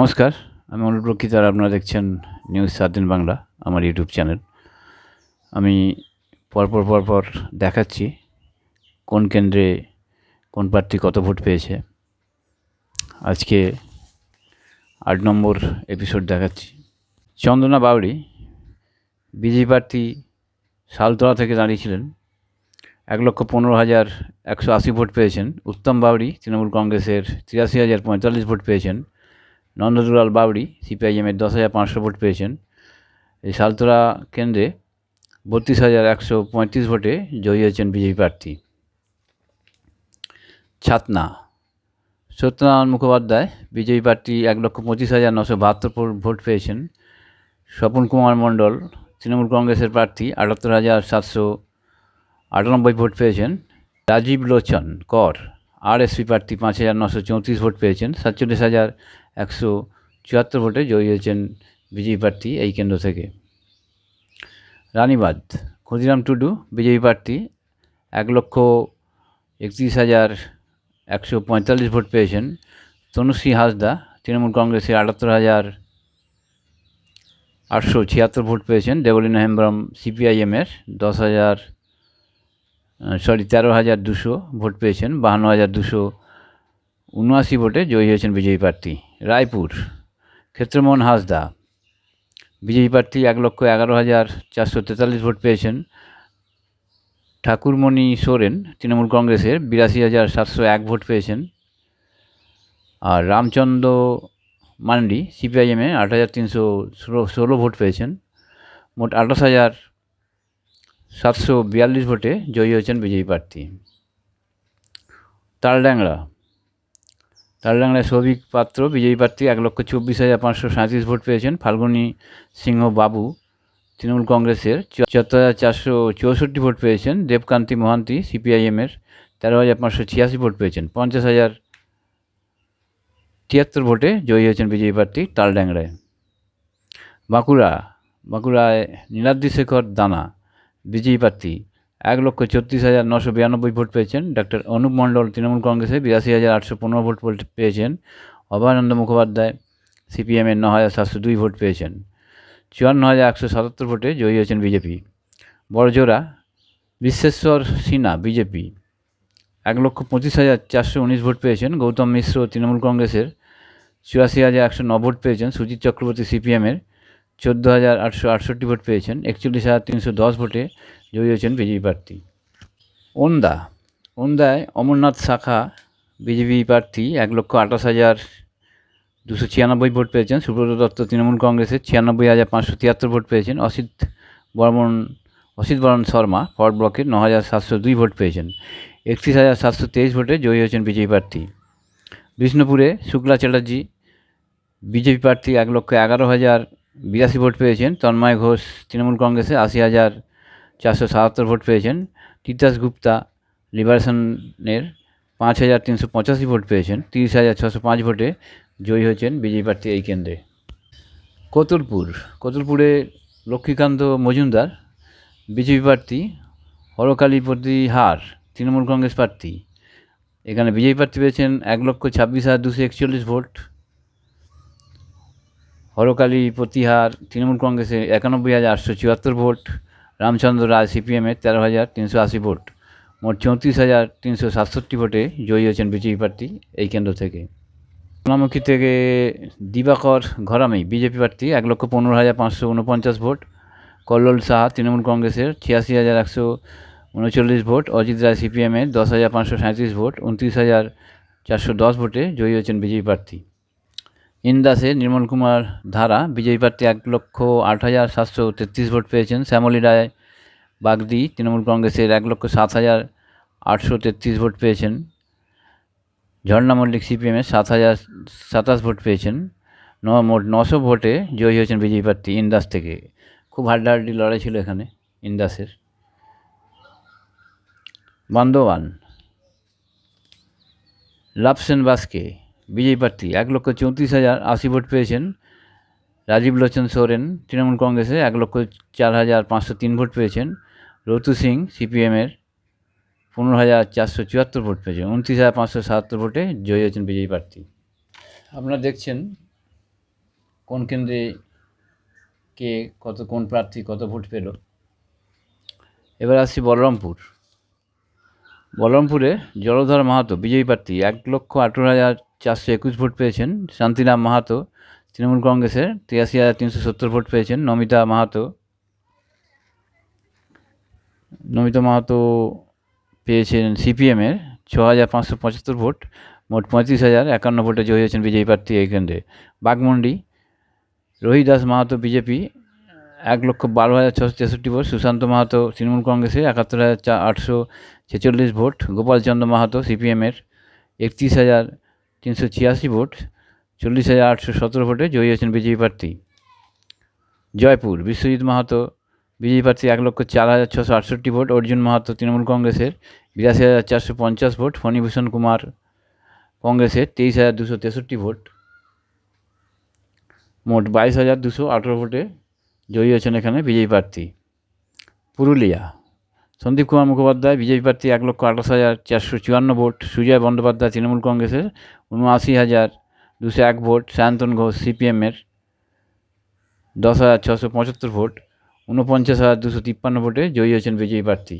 নমস্কার, আমি অনুপ্রক্ষিত আর আপনারা দেখছেন নিউজ 7 দিন বাংলা আমার ইউটিউব চ্যানেল। আমি পরপর দেখাচ্ছি কোন কেন্দ্রে কোন প্রার্থী কত ভোট পেয়েছে। আজকে 8 নম্বর এপিসোড দেখাচ্ছি। চন্দনা বাউরি বিজেপি প্রার্থী সালতলা থেকে দাঁড়িয়েছিলেন, 1,15,180 ভোট পেয়েছেন। উত্তম বাউরি তৃণমূল কংগ্রেসের 83,045 ভোট পেয়েছেন। নন্দদুলাল বাউরি সিপিআইএমের 10,500 ভোট পেয়েছেন। এই সালতলা কেন্দ্রে 32,135 ভোটে জয়ী হয়েছেন বিজেপি প্রার্থী। ছাতনা সত্যনারায়ণ মুখোপাধ্যায় বিজেপি প্রার্থী 1,25,972 ভোট পেয়েছেন। স্বপন কুমার মণ্ডল তৃণমূল কংগ্রেসের প্রার্থী 78,798 ভোট পেয়েছেন। রাজীব লোচন কর আরএসপি প্রার্থী 5,934 ভোট পেয়েছেন। 47,174 ভোটে জয়ী হয়েছেন বিজেপি প্রার্থী এই কেন্দ্র থেকে। রানীবাঁধ ক্ষুদিরাম টুডু বিজেপি প্রার্থী 1,31,145 ভোট পেয়েছেন। তনুশ্রী হাঁসদা তৃণমূল কংগ্রেসের 78,876 ভোট পেয়েছেন। দেবলীনা হেমব্রম সিপিআইএমের 13,200 ভোট পেয়েছেন। 52,279 ভোটে জয়ী হয়েছেন বিজেপি প্রার্থী। রায়পুর ক্ষেত্রমোহন হাঁসদা বিজেপি প্রার্থী 1,11,443 ভোট পেয়েছেন। ঠাকুরমণি সোরেন তৃণমূল কংগ্রেসের 82,701 ভোট পেয়েছেন। আর রামচন্দ্র মান্ডি সিপিআইএমে 8,316 ভোট পেয়েছেন। মোট 28,742 ভোটে জয়ী হয়েছেন বিজেপি প্রার্থী। তালডাংরায় সৌভিক পাত্র বিজেপি প্রার্থী 1,24,537 ভোট পেয়েছেন। ফাল্গুনী সিংহ বাবু তৃণমূল কংগ্রেসের 74,464 ভোট পেয়েছেন। দেবকান্তি মহান্তি সিপিআইএমের 13,586 ভোট পেয়েছেন। 50,073 ভোটে জয়ী হয়েছেন বিজেপি প্রার্থী তালডাংরায়। বাঁকুড়ায় নীলাদ্রি শেখর দানা বিজেপি প্রার্থী 1,34,992 ভোট পেয়েছেন। ডক্টর অনুপ মণ্ডল তৃণমূল কংগ্রেসে 82,815 ভোট পেয়েছেন। অভয়ানন্দ মুখোপাধ্যায় সিপিএমের 9,702 ভোট পেয়েছেন। 54,177 ভোটে জয়ী হয়েছেন BJP. Barjora Bishweshwar Sinha BJP 1,25,419 vote পেয়েছেন। গৌতম মিশ্র তৃণমূল কংগ্রেসের 84,109 ভোট পেয়েছেন। সুজিত চক্রবর্তী সিপিএমের 14,868 ভোট পেয়েছেন। 41,310 ভোটে জয়ী হয়েছেন বিজেপি প্রার্থী। ওন্দায় অমরনাথ শাখা বিজেপি প্রার্থী 1,28,296 ভোট পেয়েছেন। সুব্রত দত্ত তৃণমূল কংগ্রেসের 96,573 ভোট পেয়েছেন। অসিত বরণ শর্মা ফরওয়ার্ড ব্লকের 9,702 ভোট পেয়েছেন। 31,723 ভোটে জয়ী হয়েছেন বিজেপি প্রার্থী। বিষ্ণুপুরে শুক্লা চ্যাটার্জি বিজেপি প্রার্থী 1,11,082 ভোট পেয়েছেন। তন্ময় ঘোষ তৃণমূল কংগ্রেসে 80,477 ভোট পেয়েছেন। তিতাস গুপ্তা লিবারেশনের 5,385 ভোট পেয়েছেন। 30,605 ভোটে জয়ী হয়েছেন বিজেপি প্রার্থী এই কেন্দ্রে। কতুলপুরে লক্ষ্মীকান্ত মজুমদার বিজেপি প্রার্থী, হরকালী প্রতিহার তৃণমূল কংগ্রেস প্রার্থী। এখানে বিজেপি প্রার্থী পেয়েছেন 1,26,241 ভোট। হরকালী প্রতিহার তৃণমূল কংগ্রেসে 91,874 ভোট। রামচন্দ্র রায় সিপিএমের 13,380 ভোট। মোট 34,367 ভোটে জয়ী হয়েছেন বিজেপি প্রার্থী এই কেন্দ্র থেকে। সোনামুখী থেকে দিবাকর ঘরামি বিজেপি প্রার্থী 1,15,549 ভোট। কল্লোল সাহা তৃণমূল কংগ্রেসের 86,139 ভোট। অজিত রায় সিপিএমের 10,537 ভোট। 29,410 ভোটে জয়ী হয়েছেন বিজেপি প্রার্থী। ইন্দাসে নির্মল কুমার ধারা বিজেপি প্রার্থী 1,08,733 ভোট পেয়েছেন। শ্যামলী রায় বাগদি তৃণমূল কংগ্রেসের 1,07,833 ভোট পেয়েছেন। ঝর্ণা মল্লিক সিপিএমের 7,027 ভোট পেয়েছেন। মোট 900 ভোটে জয়ী হয়েছেন বিজেপি প্রার্থী ইন্দাস থেকে। খুব হাড্ডাহাড্ডি লড়াই ছিল এখানে ইন্দাসের। বান্দোয়ান লাভসেন বাসকে বিজেপি প্রার্থী 1,34,080 ভোট পেয়েছেন। রাজীব লোচন সোরেন তৃণমূল কংগ্রেসে 1,04,503 ভোট পেয়েছেন। রতু সিং সিপিএমের 15,474 ভোট পেয়েছেন। 29,577 ভোটে জয়ী হয়েছেন বিজেপি প্রার্থী। আপনারা দেখছেন কোন কেন্দ্রে কে কোন প্রার্থী কত ভোট পেল। এবার আসছি বলরামপুরে জলধর মাহাতো বিজয়ী প্রার্থী 1,18,421 ভোট পেয়েছেন। শান্তিরাম মাহাতো তৃণমূল কংগ্রেসের 83,370 ভোট পেয়েছেন। নমিতা মাহাতো পেয়েছেন সিপিএমের 6,575 ভোট। মোট 35,051 ভোটে জয়ী হয়েছেন বিজয়ী প্রার্থী এই কেন্দ্রে। বাঘমুন্ডি রোহিদাস মাহাতো বিজেপি 1,12,663 ভোট। সুশান্ত মাহাতো তৃণমূল কংগ্রেসে 71,846 ভোট। গোপালচন্দ্র মাহাতো সিপিএমের 31,386 ভোট। 40,817 ভোটে জয়ী হয়েছেন বিজেপি প্রার্থী। জয়পুর বিশ্বজিৎ মাহাতো বিজেপি প্রার্থী 1,04,668 ভোট। অর্জুন মাহাতো তৃণমূল কংগ্রেসের 82,450 ভোট। ফণীভূষণ কুমার কংগ্রেসের 23,263 ভোট। মোট 22,218 ভোটে জয়ী হয়েছেন এখানে বিজেপি প্রার্থী। পুরুলিয়া সন্দীপ কুমার মুখোপাধ্যায় বিজেপি প্রার্থী 1,28,454 ভোট। সুজয় বন্দ্যোপাধ্যায় তৃণমূল কংগ্রেসের 79,201 ভোট। সায়ন্তন ঘোষ সিপিএমের 10,675 ভোট। 49,253 ভোটে জয়ী হয়েছেন বিজেপি প্রার্থী।